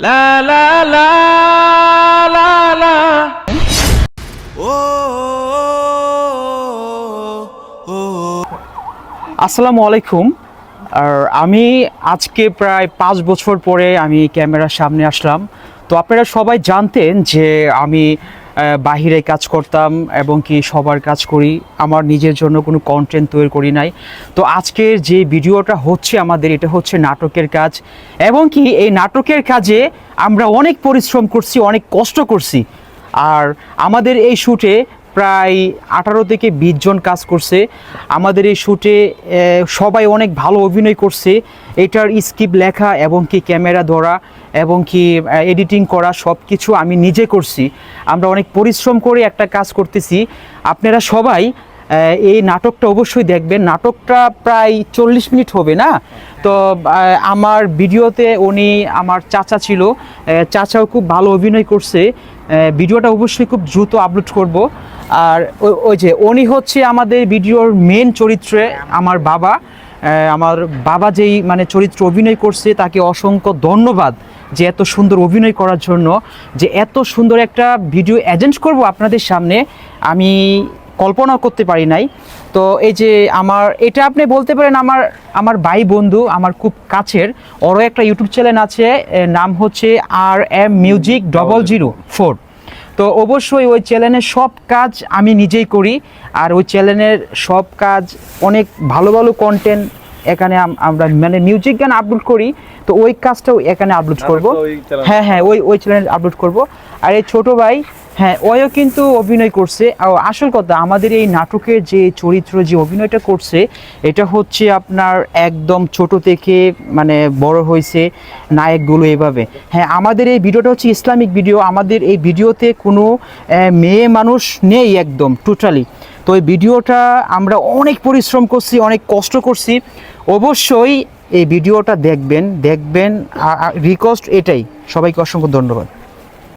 লা লা লা লা লা আসসালামু আলাইকুম। আর আমি আজকে প্রায় 5 বছর পরে আমি ক্যামেরার সামনে আসলাম। তো আপনারা সবাই জানতেন যে আমি বাহিরে কাজ করতাম এবং কি সবার কাজ করি, আমার নিজের জন্য কোনো কন্টেন্ট তৈরি করি নাই। তো আজকের যে ভিডিওটা হচ্ছে আমাদের, এটা হচ্ছে নাটকের কাজ এবং কি এই নাটকের কাজে আমরা অনেক পরিশ্রম করছি, অনেক কষ্ট করছি। আর আমাদের এই শ্যুটে প্রায় 18 থেকে 20 জন কাজ করছে। আমাদের এই শ্যুটে সবাই অনেক ভালো অভিনয় করছে। এটার স্ক্রিপ্ট লেখা এবং কি ক্যামেরা ধরা এবং কি এডিটিং করা সব কিছু আমি নিজে করছি। আমরা অনেক পরিশ্রম করে একটা কাজ করতেছি। আপনারা সবাই এই নাটকটা অবশ্যই দেখবেন। নাটকটা প্রায় 40 মিনিট হবে না? তো আমার ভিডিওতে উনি আমার চাচা ছিল, চাচাও খুব ভালো অভিনয় করছে। ভিডিওটা অবশ্যই খুব দ্রুত আপলোড করব। আর ওই যে উনি হচ্ছে আমাদের ভিডিওর মেন চরিত্রে আমার বাবা। আমার বাবা যেই মানে চরিত্র অভিনয় করছে তাকে অসংখ্য ধন্যবাদ যে এত সুন্দর অভিনয় করার জন্য, যে এত সুন্দর একটা ভিডিও এজেন্ট করব আপনাদের সামনে আমি কল্পনা করতে পারি নাই। তো এই যে আমার এটা আপনি বলতে পারেন আমার ভাই বন্ধু, আমার খুব কাছের, ওরও একটা ইউটিউব চ্যানেল আছে, নাম হচ্ছে RM Music 004। তো অবশ্যই ওই চ্যানেলের সব কাজ আমি নিজেই করি। আর ওই চ্যানেলের সব কাজ অনেক ভালো ভালো কন্টেন্ট এখানে আমরা মানে মিউজিক গান আপলোড করি। তো ওই কাজটাও এখানে আপলোড করব। হ্যাঁ ওই চ্যানেলে আপলোড করব। আর এই ছোটো ভাই, হ্যাঁ ওইও কিন্তু অভিনয় করছে। আর আসল কথা, আমাদের এই নাটকের যে চরিত্র যে অভিনয়টা করছে এটা হচ্ছে আপনার একদম ছোট থেকে মানে বড় হয়েছে নায়কগুলো এভাবে। হ্যাঁ, আমাদের এই ভিডিওটা হচ্ছে ইসলামিক ভিডিও। আমাদের এই ভিডিওতে কোনো মেয়ে মানুষ নেই, একদম টোটালি। তো এই ভিডিওটা আমরা অনেক পরিশ্রম করছি, অনেক কষ্ট করছি। অবশ্যই এই ভিডিওটা দেখবেন। রিকোয়েস্ট এটাই, সবাইকে অসংখ্য ধন্যবাদ।